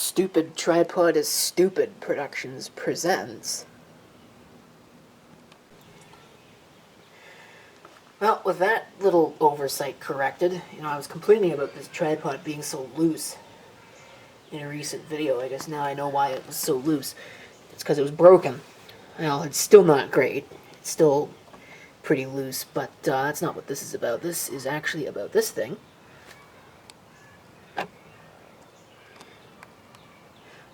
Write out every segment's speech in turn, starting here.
Stupid Tripod is Stupid Productions presents. Well, with that little oversight corrected, I was complaining about this tripod being so loose in a recent video. I guess now I know why it was so loose. It's because it was broken. Well, it's still not great. It's still pretty loose, but that's not what this is about. This is actually about this thing.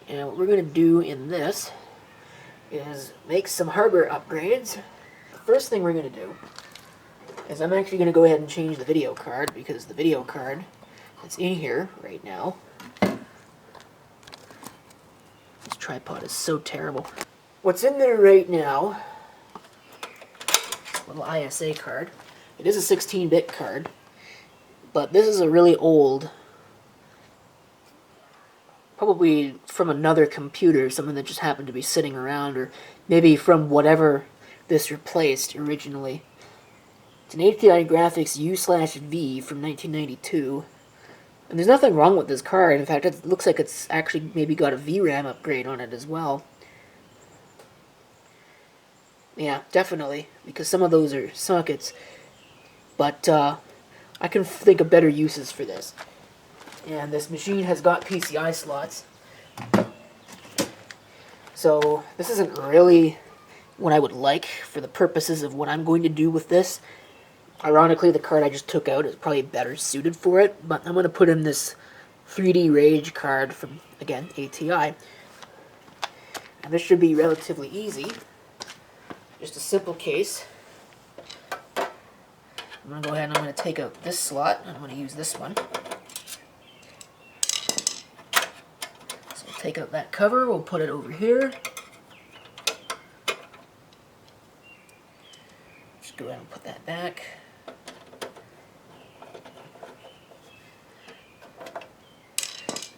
And what we're going to do in this is make some hardware upgrades. The first thing we're going to do is I'm actually going to go ahead and change the video card, because the video card that's in here right now, this tripod is so terrible. What's in there right now, little ISA card. It is a 16-bit card, but this is a really old, probably from another computer, something that just happened to be sitting around, or maybe from whatever this replaced originally. It's an ATI Graphics U/V from 1992, and there's nothing wrong with this card. In fact, it looks like it's actually maybe got a VRAM upgrade on it as well. Yeah, definitely, because some of those are sockets, but I can think of better uses for this. And this machine has got PCI slots, so this isn't really what I would like for the purposes of what I'm going to do with this. Ironically, the card I just took out is probably better suited for it, but I'm going to put in this 3D Rage card from, again, ATI. And this should be relatively easy. Just a simple case. I'm going to go ahead and I'm going to take out this slot, and I'm going to use this one. So we'll take out that cover, we'll put it over here. Just go ahead and put that back.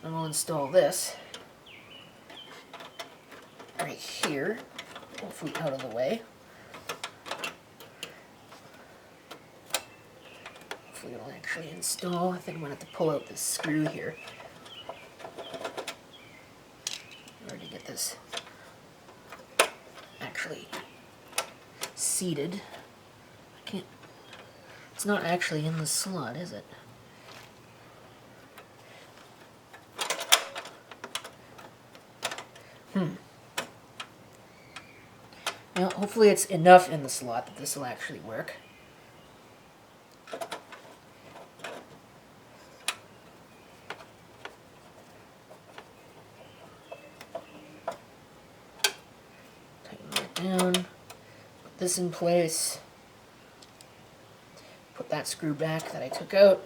And we'll install this right here, hopefully out of the way. Hopefully it'll actually install. I think I'm going to have to pull out this screw here in order to get this actually seated. I can't, it's not actually in the slot, is it? Well, hopefully it's enough in the slot that this will actually work. Tighten that down, put this in place, put that screw back that I took out.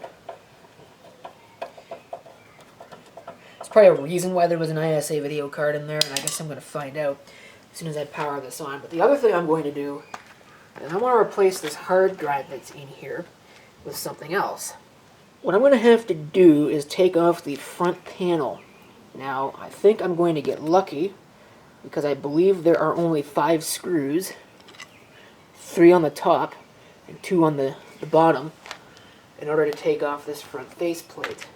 There's probably a reason why there was an ISA video card in there, and I guess I'm going to find out as soon as I power this on. But the other thing I'm going to do is I want to replace this hard drive that's in here with something else. What I'm going to have to do is take off the front panel. Now, I think I'm going to get lucky, because I believe there are only 5 screws, 3 on the top and 2 on the bottom, in order to take off this front faceplate.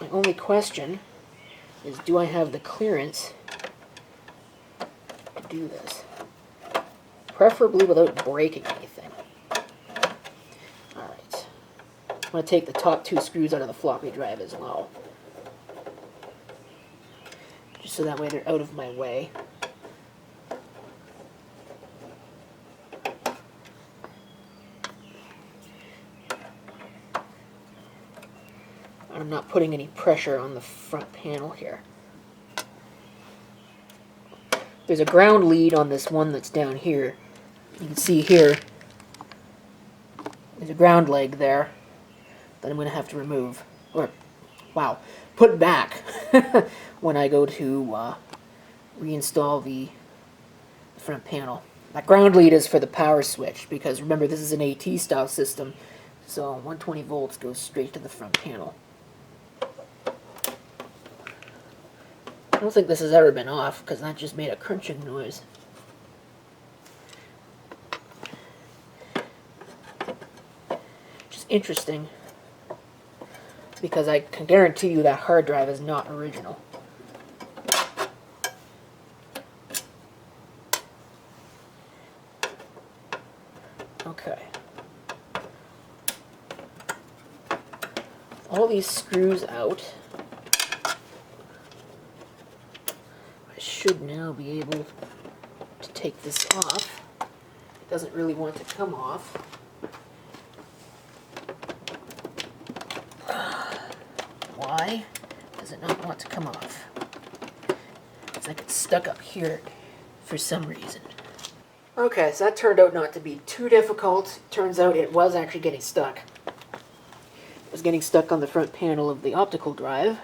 My only question is, do I have the clearance to do this? Preferably without breaking anything. Alright. I'm going to take the top 2 screws out of the floppy drive as well, just so that way they're out of my way. I'm not putting any pressure on the front panel here. There's a ground lead on this one that's down here. You can see here, there's a ground leg there that I'm going to have to remove, or, wow, put back when I go to reinstall the front panel. That ground lead is for the power switch, because remember, this is an AT style system, so 120 volts goes straight to the front panel. I don't think this has ever been off, because that just made a crunching noise. Just interesting. because I can guarantee you that hard drive is not original. Okay. All these screws out. I should now be able to take this off. It doesn't really want to come off. Why does it not want to come off? It's like it's stuck up here for some reason. Okay, so that turned out not to be too difficult. Turns out it was actually getting stuck. It was getting stuck on the front panel of the optical drive,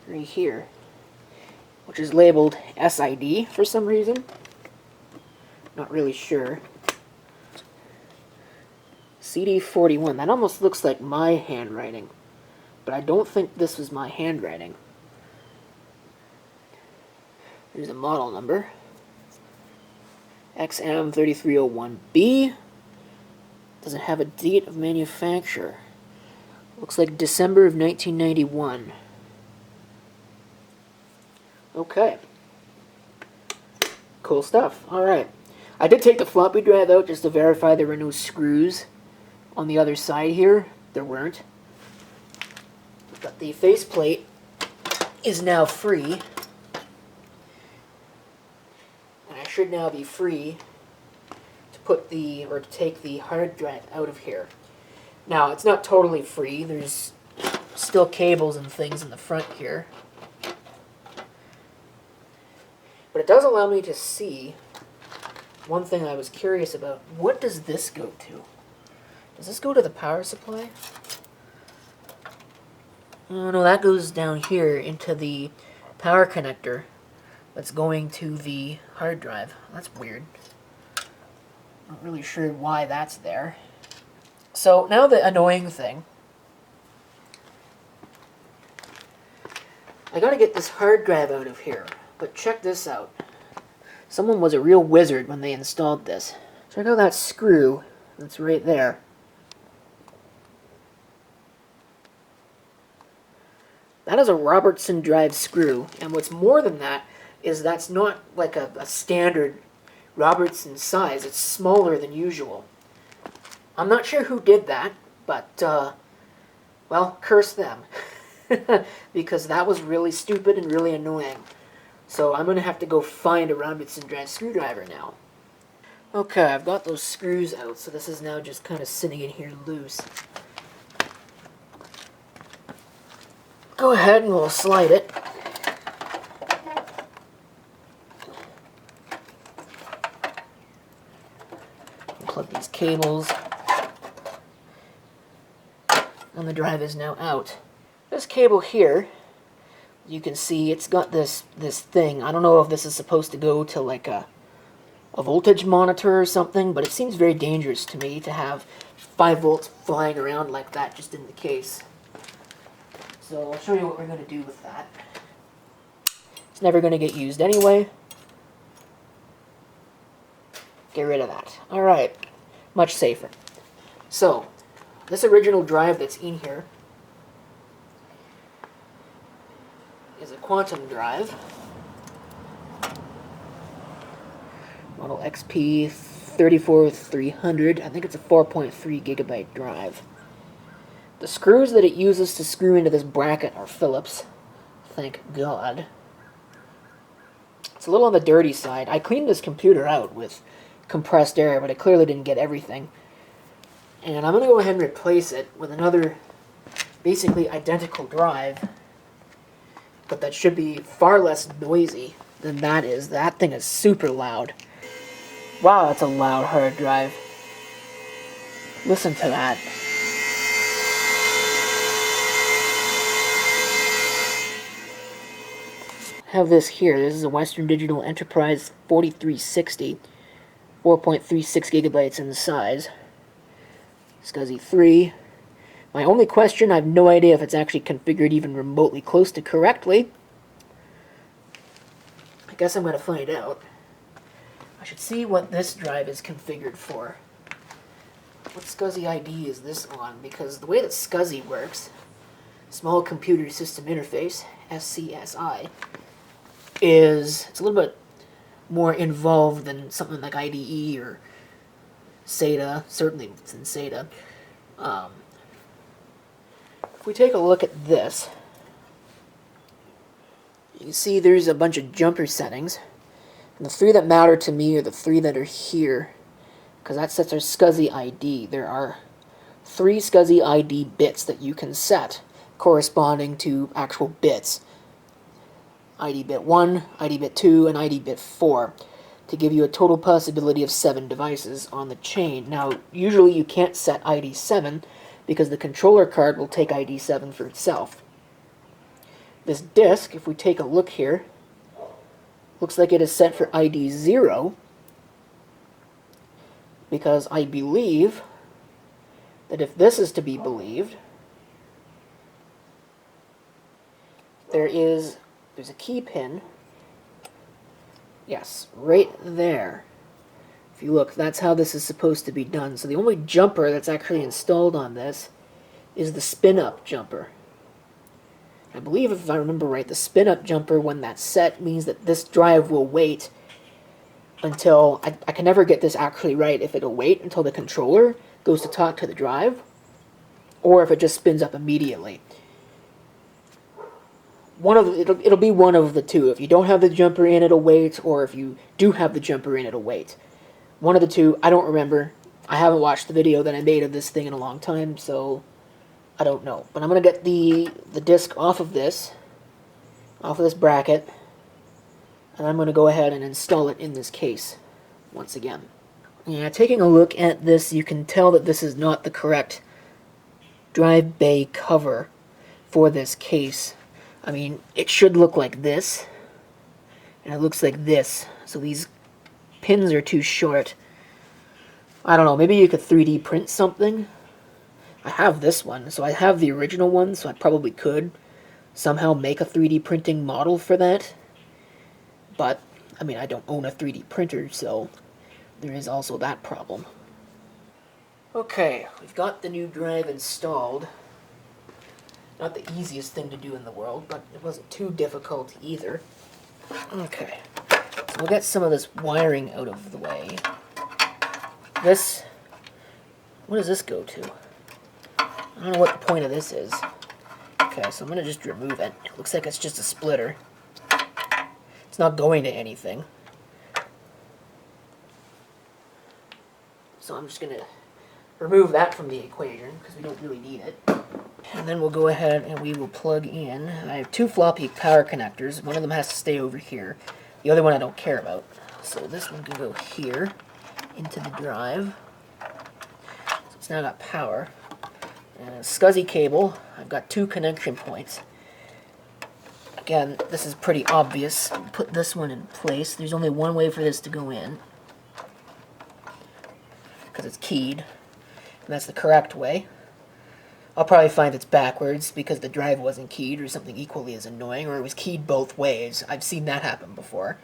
right here, which is labeled SID for some reason. Not really sure. CD41, that almost looks like my handwriting, but I don't think this was my handwriting. There's a model number. XM3301B. Doesn't have a date of manufacture. Looks like December of 1991. Okay. Cool stuff. Alright. I did take the floppy drive out just to verify there were no screws on the other side here. There weren't. But the faceplate is now free. Should now be free to put the, or to take the hard drive out of here. Now, it's not totally free. There's still cables and things in the front here. But it does allow me to see one thing I was curious about. What does this go to? Does this go to the power supply? Oh no, that goes down here into the power connector that's going to the hard drive. That's weird. Not really sure why that's there. So now the annoying thing. I gotta get this hard drive out of here. But check this out. Someone was a real wizard when they installed this. Check out that screw that's right there. That is a Robertson drive screw. And what's more than that is that's not like a standard Robertson size. It's smaller than usual. I'm not sure who did that, but, well, curse them. Because that was really stupid and really annoying. So I'm going to have to go find a Robertson drive screwdriver now. Okay, I've got those screws out, so this is now just kind of sitting in here loose. Go ahead and we'll slide it. Plug these cables. And the drive is now out. This cable here, you can see it's got this thing. I don't know if this is supposed to go to like a voltage monitor or something, but it seems very dangerous to me to have 5 volts flying around like that just in the case. So I'll show you what we're going to do with that. It's never going to get used anyway. Get rid of that. Alright, much safer. So, this original drive that's in here is a quantum drive. Model XP 34300. I think it's a 4.3 gigabyte drive. The screws that it uses to screw into this bracket are Phillips. Thank God. It's a little on the dirty side. I cleaned this computer out with compressed air, but it clearly didn't get everything. And I'm going to go ahead and replace it with another basically identical drive, but that should be far less noisy than that is. That thing is super loud. Wow, that's a loud hard drive. Listen to that. I have this here. This is a Western Digital Enterprise 4360, 4.36 gigabytes in size. SCSI 3. My only question, I have no idea if it's actually configured even remotely close to correctly. I guess I'm going to find out. I should see what this drive is configured for. What SCSI ID is this on? Because the way that SCSI works Small Computer System Interface, SCSI, it's a little bit more involved than something like IDE or SATA, certainly than SATA. If we take a look at this, you can see there's a bunch of jumper settings. And the three that matter to me are the three that are here, because that sets our SCSI ID. There are 3 SCSI ID bits that you can set corresponding to actual bits. ID bit 1, ID bit 2, and ID bit 4 to give you a total possibility of 7 devices on the chain. Now, usually you can't set ID 7 because the controller card will take ID 7 for itself. This disk, if we take a look here, looks like it is set for ID 0 because I believe that if this is to be believed, there's a key pin, yes, right there. If you look, that's how this is supposed to be done. So the only jumper that's actually installed on this is the spin-up jumper. I believe, if I remember right, the spin-up jumper, when that's set, means that this drive will wait until, I can never get this actually right, if it'll wait until the controller goes to talk to the drive, or if it just spins up immediately. It'll be one of the two. If you don't have the jumper in, it'll wait, or if you do have the jumper in, it'll wait. One of the two, I don't remember. I haven't watched the video that I made of this thing in a long time, so I don't know. But I'm going to get the disc off of this bracket, and I'm going to go ahead and install it in this case once again. Yeah, taking a look at this, you can tell that this is not the correct drive bay cover for this case. I mean, it should look like this, and it looks like this. So these pins are too short. I don't know, maybe you could 3D print something. I have this one, so I have the original one, so I probably could somehow make a 3D printing model for that. But, I mean, I don't own a 3D printer, so there is also that problem. Okay, we've got the new drive installed. Not the easiest thing to do in the world, but it wasn't too difficult either. Okay, so we'll get some of this wiring out of the way. What does this go to? I don't know what the point of this is. Okay, so I'm going to just remove it. It looks like it's just a splitter. It's not going to anything. So I'm just going to remove that from the equation, because we don't really need it. And then we'll go ahead and we will plug in. I have 2 floppy power connectors. One of them has to stay over here. The other one I don't care about. So this one can go here, into the drive. So it's now got power. And a SCSI cable. I've got 2 connection points. Again, this is pretty obvious. Put this one in place. There's only one way for this to go in, because it's keyed. And that's the correct way. I'll probably find it's backwards because the drive wasn't keyed, or something equally as annoying, or it was keyed both ways. I've seen that happen before.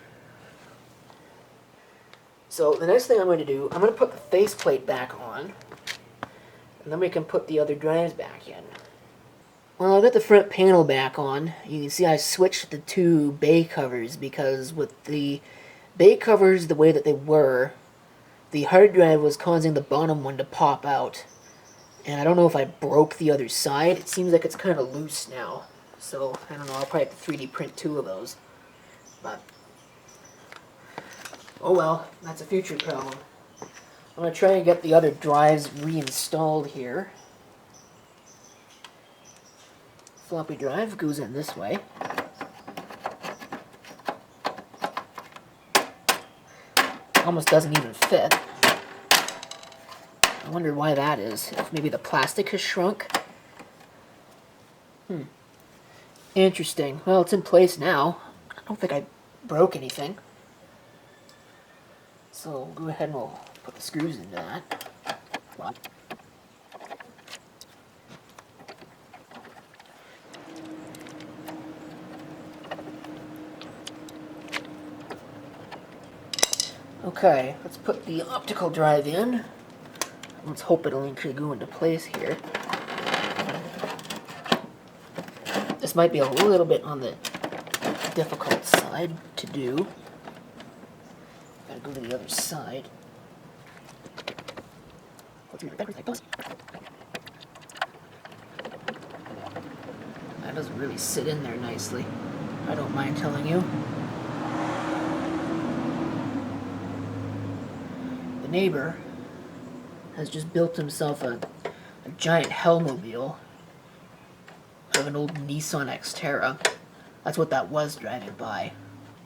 So the next thing I'm going to do, I'm going to put the faceplate back on, and then we can put the other drives back in. Well, I've got the front panel back on. You can see I switched the 2 bay covers, because with the bay covers the way that they were, the hard drive was causing the bottom one to pop out. And I don't know if I broke the other side. It seems like it's kind of loose now. So, I don't know, I'll probably have to 3D print 2 of those. But, oh well, that's a future problem. I'm going to try and get the other drives reinstalled here. Floppy drive goes in this way. Almost doesn't even fit. I wonder why that is. If maybe the plastic has shrunk. Interesting. Well, it's in place now. I don't think I broke anything. So we'll go ahead and we'll put the screws into that. Okay, let's put the optical drive in. Let's hope it'll actually go into place here. This might be a little bit on the difficult side to do. Gotta go to the other side. That doesn't really sit in there nicely. I don't mind telling you. The neighbor has just built himself a giant Hellmobile out of an old Nissan Xterra. That's what that was driving by.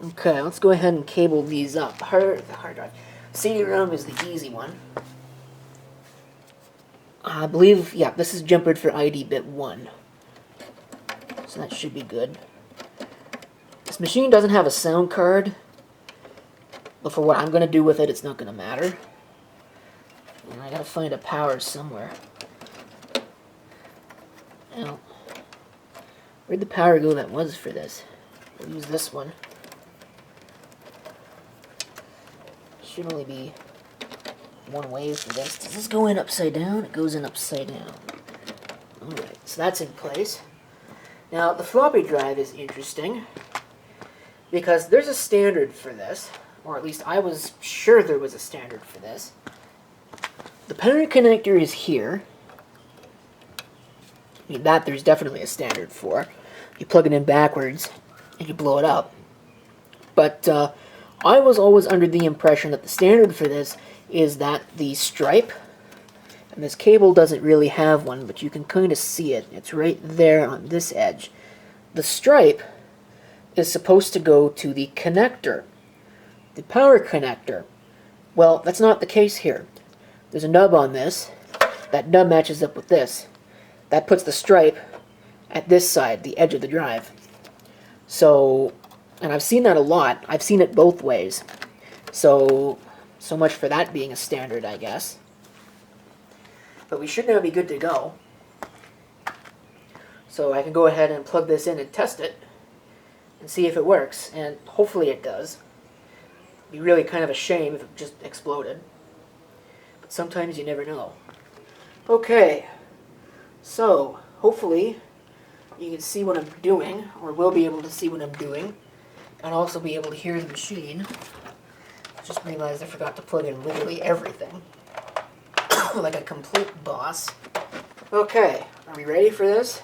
Okay, let's go ahead and cable these up. The hard drive. CD-ROM is the easy one. I believe, yeah, this is jumpered for ID bit 1. So that should be good. This machine doesn't have a sound card, but for what I'm going to do with it, it's not going to matter. And I gotta find a power somewhere. Now, where'd the power go that was for this? We'll use this one. Should only be one way for this. Does this go in upside down? It goes in upside down. Alright, so that's in place. Now, the floppy drive is interesting because there's a standard for this, or at least I was sure there was a standard for this. The power connector is here. I mean, that there's definitely a standard for. You plug it in backwards and you blow it up. But I was always under the impression that the standard for this is that the stripe, and this cable doesn't really have one, but you can kind of see it. It's right there on this edge. The stripe is supposed to go to the connector, the power connector. Well, that's not the case here. There's a nub on this. That nub matches up with this. That puts the stripe at this side, the edge of the drive. So, and I've seen that a lot. I've seen it both ways. So much for that being a standard, I guess. But we should now be good to go. So I can go ahead and plug this in and test it and see if it works. And hopefully it does. It'd be really kind of a shame if it just exploded. But sometimes you never know. Okay. So, hopefully you can see what I'm doing, or will be able to see what I'm doing, and also be able to hear the machine. I just realized I forgot to plug in literally everything. Like a complete boss. Okay, are we ready for this?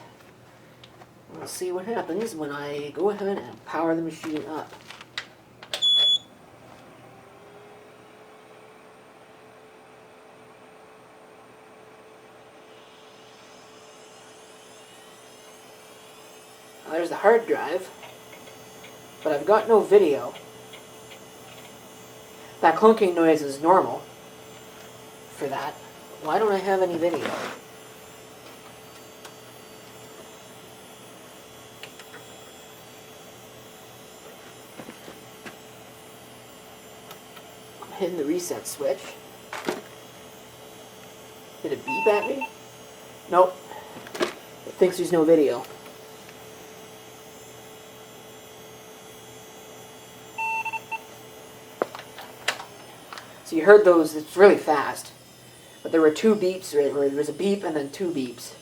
We'll see what happens when I go ahead and power the machine up. There's the hard drive, but I've got no video. That clunking noise is normal for that. Why don't I have any video? I'm hitting the reset switch. Did it beep at me? Nope. It thinks there's no video. So you heard those, it's really fast. But there were two beeps, right, where there was a beep and then two beeps.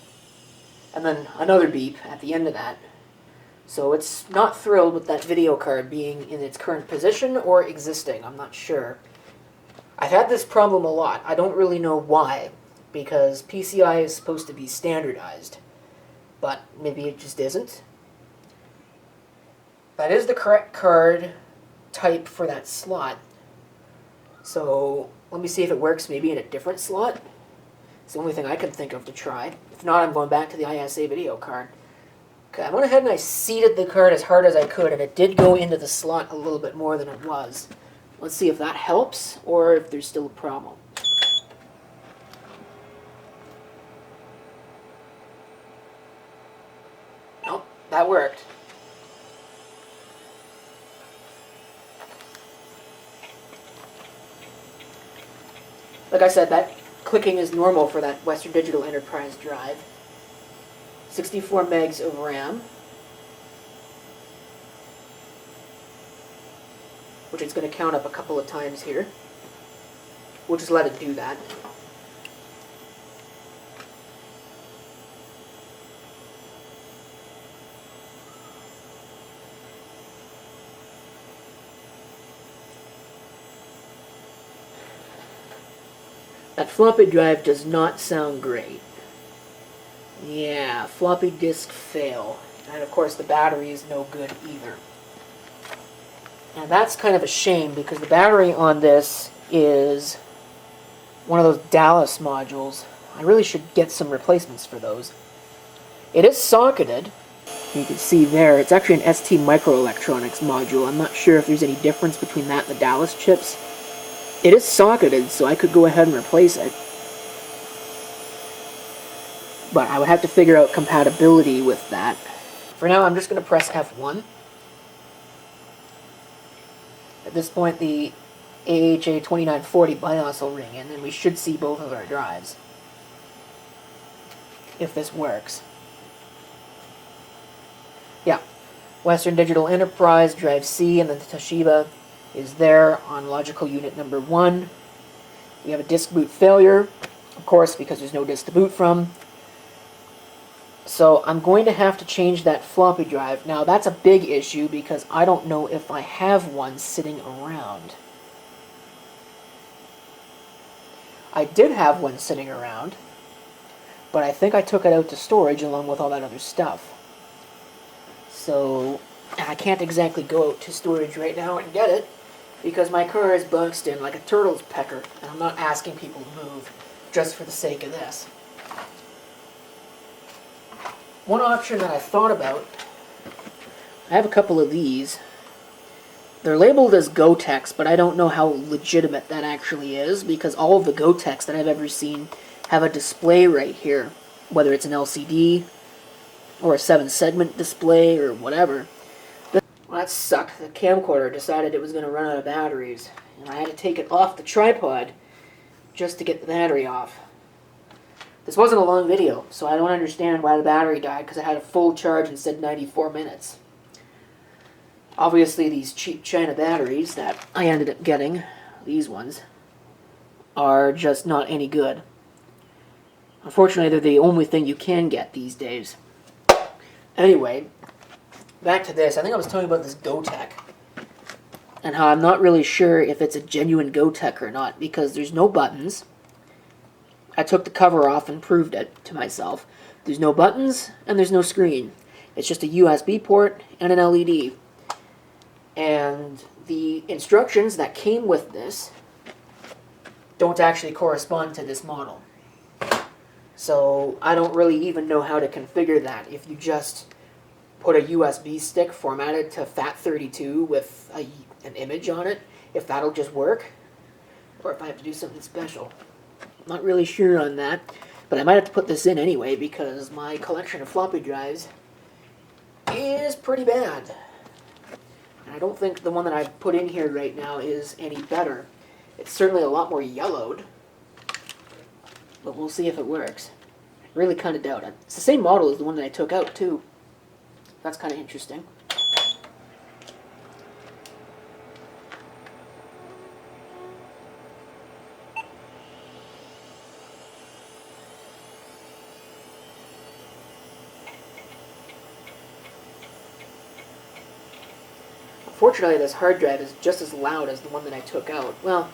And then another beep at the end of that. So it's not thrilled with that video card being in its current position or existing. I'm not sure. I've had this problem a lot. I don't really know why. Because PCI is supposed to be standardized. But maybe it just isn't. That is the correct card type for that slot. So let me see if it works maybe in a different slot. It's the only thing I can think of to try. If not, I'm going back to the ISA video card. Okay, I went ahead and I seated the card as hard as I could, and it did go into the slot a little bit more than it was. Let's see if that helps, or if there's still a problem. Nope, that worked. Like I said, that clicking is normal for that Western Digital Enterprise drive. 64 megs of RAM, which it's going to count up a couple of times here. We'll just let it do that. That floppy drive does not sound great. Yeah, floppy disk fail. And of course the battery is no good either. And that's kind of a shame because the battery on this is one of those Dallas modules. I really should get some replacements for those. It is socketed. You can see there, it's actually an ST Microelectronics module. I'm not sure if there's any difference between that and the Dallas chips. It is socketed, so I could go ahead and replace it. But I would have to figure out compatibility with that. For now, I'm just going to press F1. At this point, the AHA 2940 BIOS will ring in, and we should see both of our drives. If this works. Yeah. Western Digital Enterprise, drive C, and then the Toshiba is there on logical unit number 1. We have a disk boot failure, of course, because there's no disk to boot from. So I'm going to have to change that floppy drive. Now that's a big issue because I don't know if I have one sitting around. I did have one sitting around, but I think I took it out to storage along with all that other stuff. So I can't exactly go out to storage right now and get it because my car is boxed in like a turtle's pecker, and I'm not asking people to move just for the sake of this. One option that I thought about, I have a couple of these. They're labeled as Gotex, but I don't know how legitimate that actually is because all of the Gotex that I've ever seen have a display right here, whether it's an LCD or a 7-segment display or whatever. Well, that sucked. The camcorder decided it was going to run out of batteries, and I had to take it off the tripod just to get the battery off. This wasn't a long video, so I don't understand why the battery died, because it had a full charge and said 94 minutes. Obviously, these cheap China batteries that I ended up getting, these ones, are just not any good. Unfortunately, they're the only thing you can get these days. Anyway, back to this. I think I was telling you about this Gotek, and how I'm not really sure if it's a genuine Gotek or not, because there's no buttons. I took the cover off and proved it to myself. There's no buttons, and there's no screen. It's just a USB port and an LED. And the instructions that came with this don't actually correspond to this model. So I don't really even know how to configure that. If you just put a USB stick formatted to FAT32 with an image on it, if that'll just work, or if I have to do something special. I'm not really sure on that, but I might have to put this in anyway because my collection of floppy drives is pretty bad. And I don't think the one that I put in here right now is any better. It's certainly a lot more yellowed, but we'll see if it works. I really kind of doubt it. It's the same model as the one that I took out too. That's kind of interesting. Fortunately, this hard drive is just as loud as the one that I took out. Well,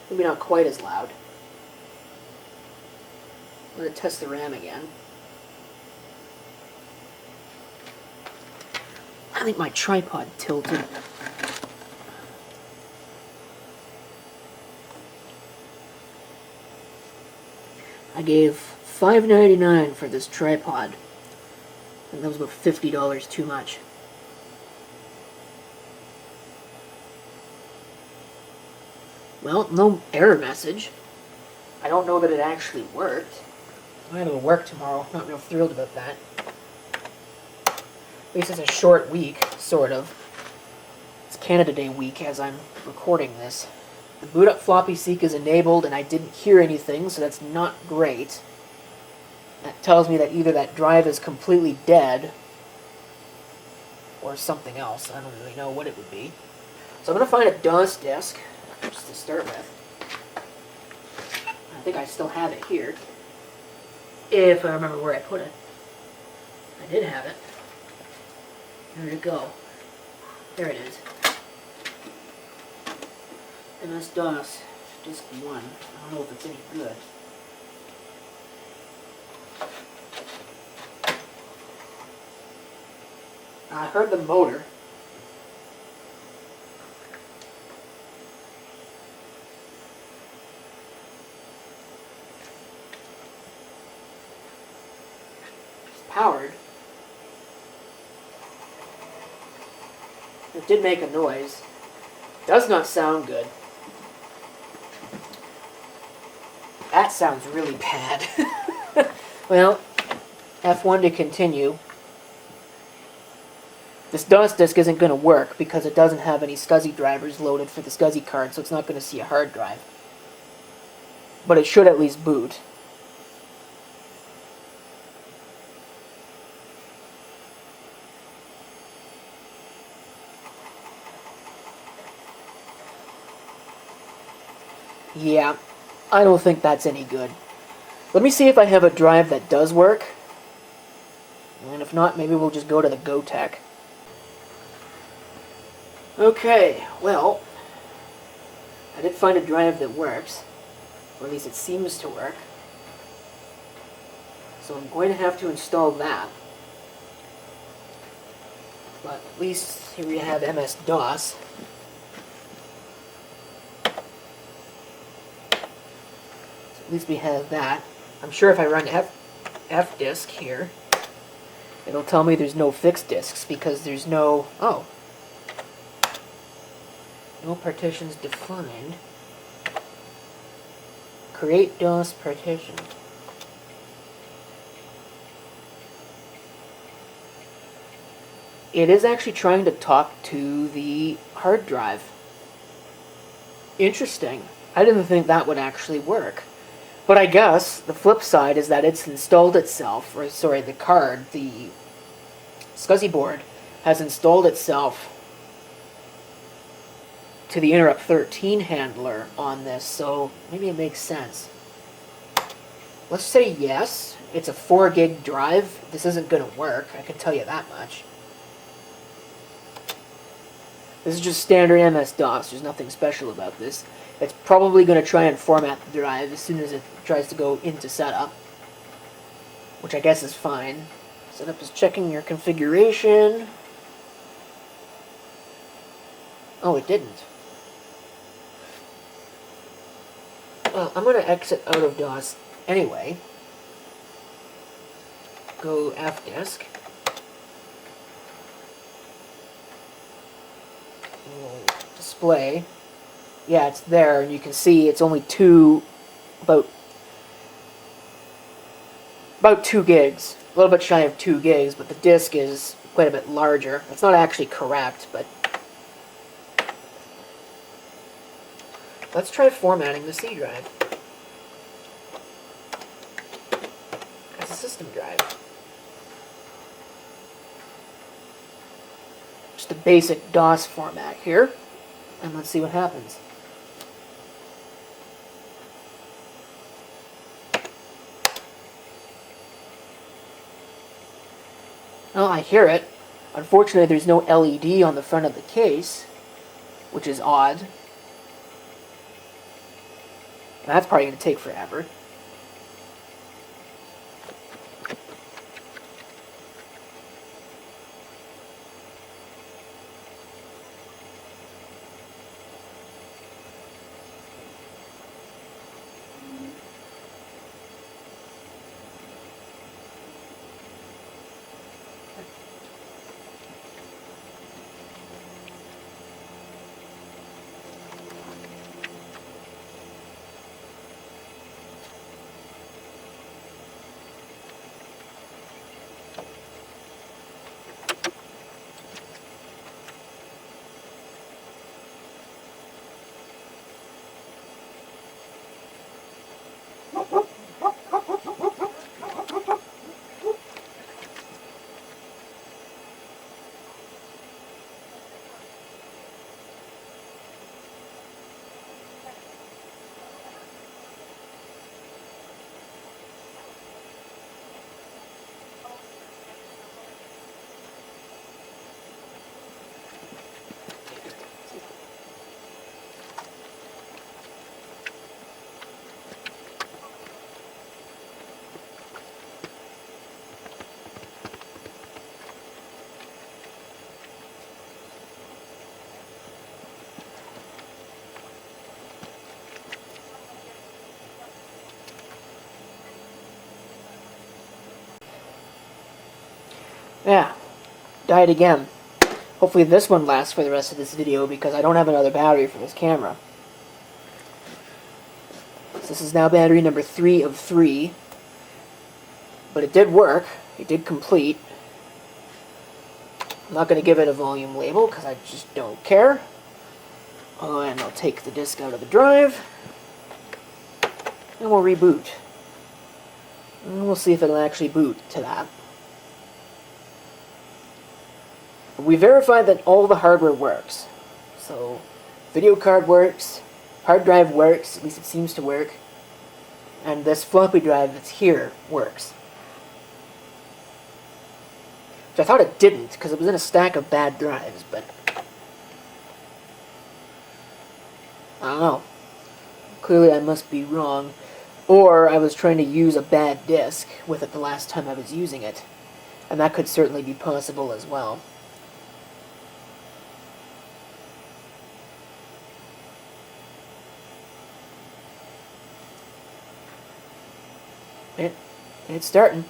maybe not quite as loud. I'm going to test the RAM again. I think my tripod tilted. I gave $5.99 for this tripod. I think that was about $50 too much. Well, no error message. I don't know that it actually worked. I have to work tomorrow. Not real thrilled about that. At least it's a short week, sort of. It's Canada Day week as I'm recording this. The boot up floppy seek is enabled and I didn't hear anything, so that's not great. That tells me that either that drive is completely dead or something else. I don't really know what it would be. So I'm going to find a DOS disk. Just to start with. I think I still have it here. If I remember where I put it. I did have it. Where did it go? There it is. MS-DOS. disc 1. I don't know if it's any good. I heard the motor. It's powered. It did make a noise. Does not sound good. That sounds really bad. Well, F1 to continue. This DOS disk isn't going to work because it doesn't have any SCSI drivers loaded for the SCSI card, so it's not going to see a hard drive. But it should at least boot. Yeah, I don't think that's any good. Let me see if I have a drive that does work. And if not, maybe we'll just go to the GoTech. Okay, well, I did find a drive that works. Or at least it seems to work. So I'm going to have to install that. But at least here we have MS-DOS. At least we have that. I'm sure if I run F-disk here, it'll tell me there's no fixed disks because there's no... Oh. No partitions defined. Create DOS partition. It is actually trying to talk to the hard drive. Interesting. I didn't think that would actually work. But I guess the flip side is that it's installed itself, or sorry, the card, the SCSI board, has installed itself to the interrupt 13 handler on this, so maybe it makes sense. Let's say yes, it's a 4 gig drive. This isn't going to work, I can tell you that much. This is just standard MS-DOS, there's nothing special about this. It's probably going to try and format the drive as soon as it tries to go into setup, which I guess is fine. Setup is checking your configuration. Oh, it didn't. Well, I'm going to exit out of DOS anyway. Go F-disk. Display. Yeah, it's there, and you can see it's only about 2 gigs. A little bit shy of 2 gigs, but the disk is quite a bit larger. It's not actually correct, but let's try formatting the C drive as a system drive. Just a basic DOS format here, and let's see what happens. Oh, I hear it. Unfortunately, there's no LED on the front of the case, which is odd. That's probably going to take forever. Yeah, died again. Hopefully this one lasts for the rest of this video because I don't have another battery for this camera. So this is now battery number 3 of 3. But it did work. It did complete. I'm not going to give it a volume label because I just don't care. And I'll take the disk out of the drive. And we'll reboot. And we'll see if it'll actually boot to that. We verified that all the hardware works. So, video card works, hard drive works, at least it seems to work, and this floppy drive that's here works. Which I thought it didn't, because it was in a stack of bad drives, but I don't know. Clearly I must be wrong. Or I was trying to use a bad disk with it the last time I was using it. And that could certainly be possible as well. It's starting.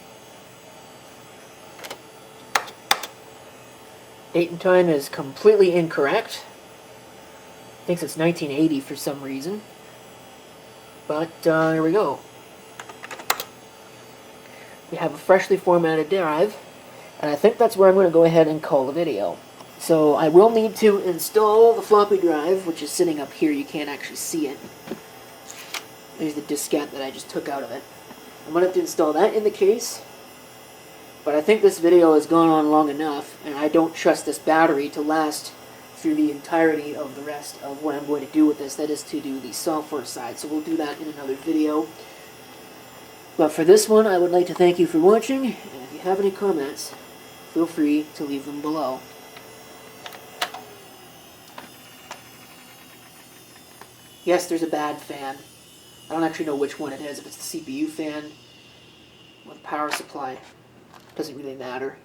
Date and time is completely incorrect. Thinks it's 1980 for some reason. But here we go. We have a freshly formatted drive, and I think that's where I'm going to go ahead and call the video. So I will need to install the floppy drive, which is sitting up here. You can't actually see it. There's the diskette that I just took out of it. I'm going to have to install that in the case, but I think this video has gone on long enough, and I don't trust this battery to last through the entirety of the rest of what I'm going to do with this. That is to do the software side, so we'll do that in another video. But for this one, I would like to thank you for watching, and if you have any comments, feel free to leave them below. Yes, there's a bad fan. I don't actually know which one it is, if it's the CPU fan or the power supply. Doesn't really matter.